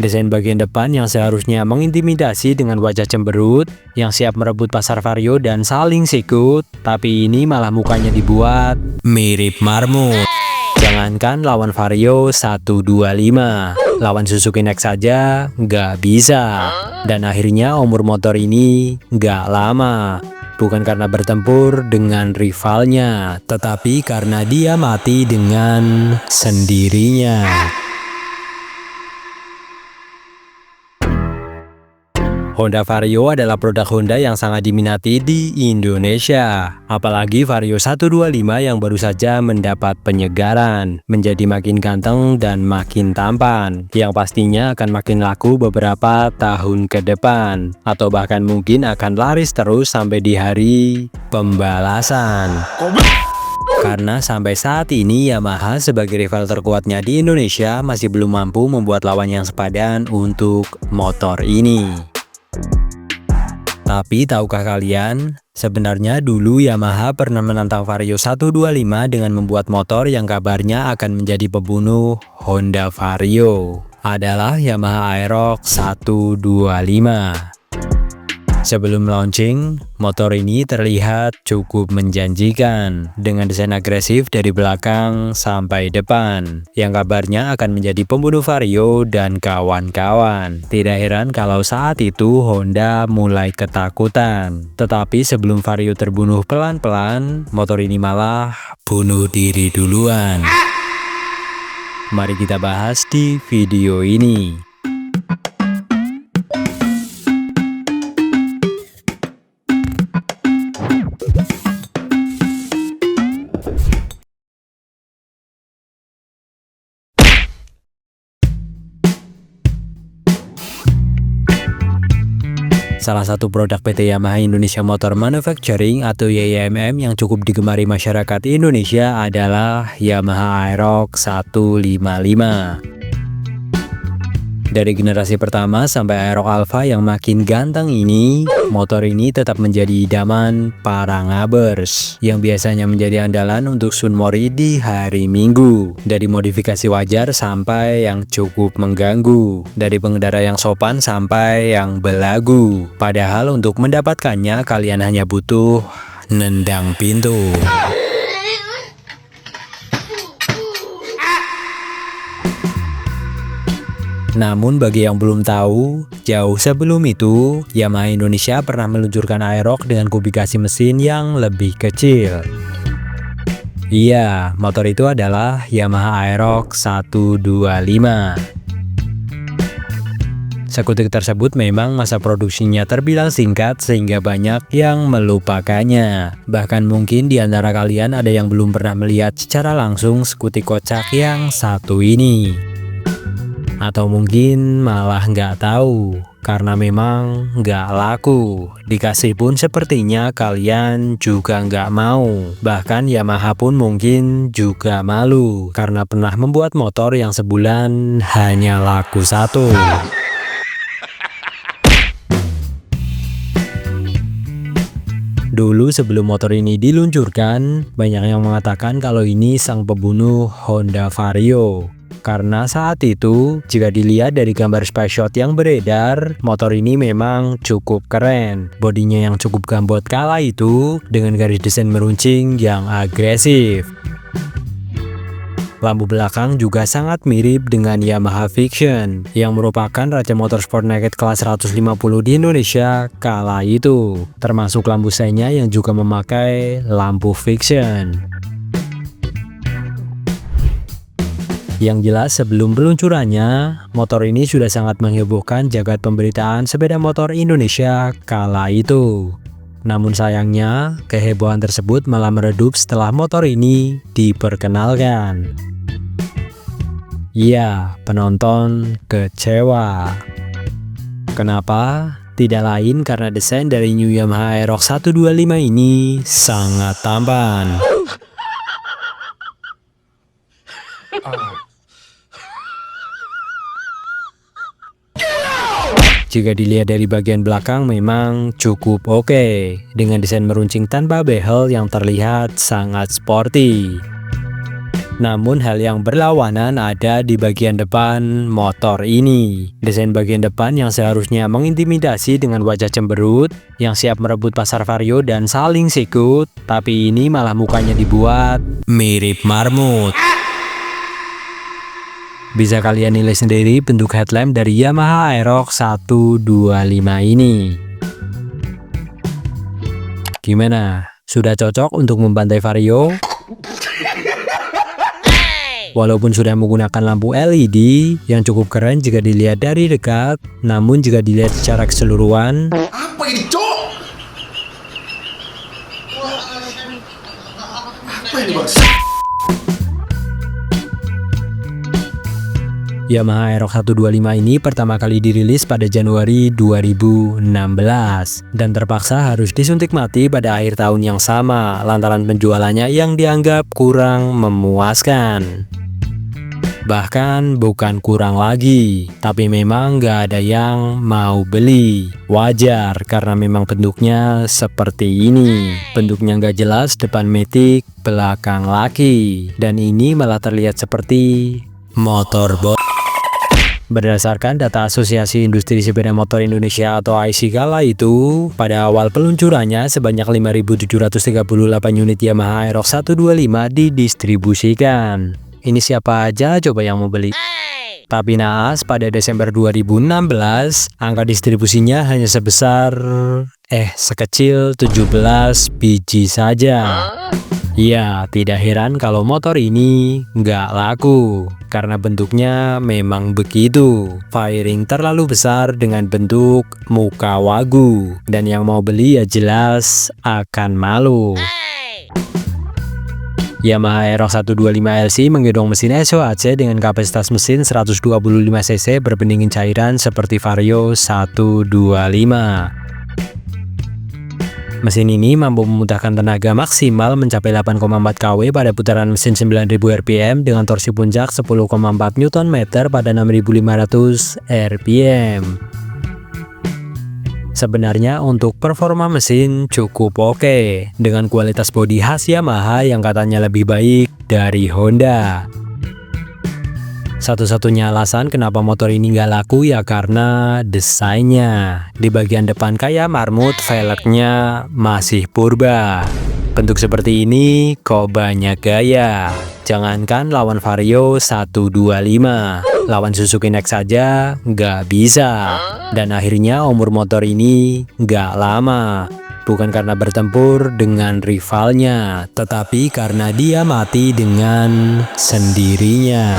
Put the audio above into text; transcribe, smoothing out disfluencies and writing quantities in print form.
Desain bagian depan yang seharusnya mengintimidasi dengan wajah cemberut yang siap merebut pasar Vario dan saling sikut, tapi ini malah mukanya dibuat mirip marmut. Jangankan lawan Vario 125, lawan Suzuki Next saja nggak bisa. Dan akhirnya umur motor ini nggak lama. Bukan karena bertempur dengan rivalnya, tetapi karena dia mati dengan sendirinya. Honda Vario adalah produk Honda yang sangat diminati di Indonesia. Apalagi Vario 125 yang baru saja mendapat penyegaran, menjadi makin ganteng dan makin tampan, yang pastinya akan makin laku beberapa tahun ke depan, atau bahkan mungkin akan laris terus sampai di hari pembalasan. Karena sampai saat ini Yamaha sebagai rival terkuatnya di Indonesia masih belum mampu membuat lawan yang sepadan untuk motor ini. Tapi tahukah kalian, sebenarnya dulu Yamaha pernah menantang Vario 125 dengan membuat motor yang kabarnya akan menjadi pembunuh Honda Vario. Adalah Yamaha Aerox 125. Sebelum launching, motor ini terlihat cukup menjanjikan dengan desain agresif dari belakang sampai depan yang kabarnya akan menjadi pembunuh Vario dan kawan-kawan. Tidak heran kalau saat itu Honda mulai ketakutan. Tetapi sebelum Vario terbunuh pelan-pelan, motor ini malah bunuh diri duluan. Mari kita bahas di video ini. Salah satu produk PT Yamaha Indonesia Motor Manufacturing atau YIMM yang cukup digemari masyarakat Indonesia adalah Yamaha Aerox 155. Dari generasi pertama sampai Aerox Alpha yang makin ganteng ini, motor ini tetap menjadi idaman para ngabers yang biasanya menjadi andalan untuk Sunmori di hari Minggu. Dari modifikasi wajar sampai yang cukup mengganggu, dari pengendara yang sopan sampai yang belagu. Padahal untuk mendapatkannya kalian hanya butuh nendang pintu. Namun bagi yang belum tahu, jauh sebelum itu, Yamaha Indonesia pernah meluncurkan Aerox dengan kubikasi mesin yang lebih kecil. Iya, motor itu adalah Yamaha Aerox 125. Skutik tersebut memang masa produksinya terbilang singkat sehingga banyak yang melupakannya. Bahkan mungkin di antara kalian ada yang belum pernah melihat secara langsung skutik kocak yang satu ini. Atau mungkin malah nggak tahu, karena memang nggak laku. Dikasih pun sepertinya kalian juga nggak mau. Bahkan Yamaha pun mungkin juga malu, karena pernah membuat motor yang sebulan hanya laku satu. Dulu sebelum motor ini diluncurkan, banyak yang mengatakan kalau ini sang pembunuh Honda Vario. Karena saat itu, jika dilihat dari gambar spaceshot yang beredar, motor ini memang cukup keren. Bodinya yang cukup gambot kala itu, dengan garis desain meruncing yang agresif. Lampu belakang juga sangat mirip dengan Yamaha Vision, yang merupakan raja motorsport naked kelas 150 di Indonesia kala itu. Termasuk lampu senya yang juga memakai lampu Vision. Yang jelas sebelum peluncurannya, motor ini sudah sangat menghebohkan jagat pemberitaan sepeda motor Indonesia kala itu. Namun sayangnya, kehebohan tersebut malah meredup setelah motor ini diperkenalkan. Iya, penonton kecewa. Kenapa? Tidak lain karena desain dari New Yamaha Aerox 125 ini sangat tampan. Jika dilihat dari bagian belakang memang cukup oke, dengan desain meruncing tanpa behel yang terlihat sangat sporty. Namun hal yang berlawanan ada di bagian depan motor ini. Desain bagian depan yang seharusnya mengintimidasi dengan wajah cemberut yang siap merebut pasar Vario dan saling sikut, tapi ini malah mukanya dibuat mirip marmut. Bisa kalian nilai sendiri bentuk headlamp dari Yamaha Aerox 125 ini. Gimana? Sudah cocok untuk membantai Vario? Walaupun sudah menggunakan lampu LED yang cukup keren jika dilihat dari dekat, namun jika dilihat secara keseluruhan, apa ini, Cok? Apa ini, Bang? Yamaha Aerox 125 ini pertama kali dirilis pada Januari 2016 dan terpaksa harus disuntik mati pada akhir tahun yang sama lantaran penjualannya yang dianggap kurang memuaskan. Bahkan bukan kurang lagi, tapi memang gak ada yang mau beli. Wajar karena memang bentuknya seperti ini. Bentuknya gak jelas, depan matic, belakang laki. Dan ini malah terlihat seperti motorboat. Berdasarkan data Asosiasi Industri Sepeda Motor Indonesia atau AISI kala itu, pada awal peluncurannya sebanyak 5.738 unit Yamaha Aerox 125 didistribusikan. Ini siapa aja coba yang mau beli? Tapi naas pada Desember 2016, angka distribusinya hanya sekecil 17 biji saja. Ya, tidak heran kalau motor ini nggak laku, karena bentuknya memang begitu. Fairing terlalu besar dengan bentuk muka wagu, dan yang mau beli ya jelas akan malu. Yamaha Aerox 125 LC menggendong mesin SOHC dengan kapasitas mesin 125 cc berpendingin cairan seperti Vario 125. Mesin ini mampu memuntahkan tenaga maksimal mencapai 8,4 kW pada putaran mesin 9000 rpm dengan torsi puncak 10,4 Nm pada 6500 rpm. Sebenarnya untuk performa mesin cukup oke, dengan kualitas bodi khas Yamaha yang katanya lebih baik dari Honda. Satu-satunya alasan kenapa motor ini nggak laku ya karena desainnya. Di bagian depan kayak marmut, velgnya masih purba. Bentuk seperti ini kok banyak gaya. Jangankan lawan Vario 125, lawan Suzuki Next saja nggak bisa. Dan akhirnya umur motor ini nggak lama. Bukan karena bertempur dengan rivalnya, tetapi karena dia mati dengan sendirinya.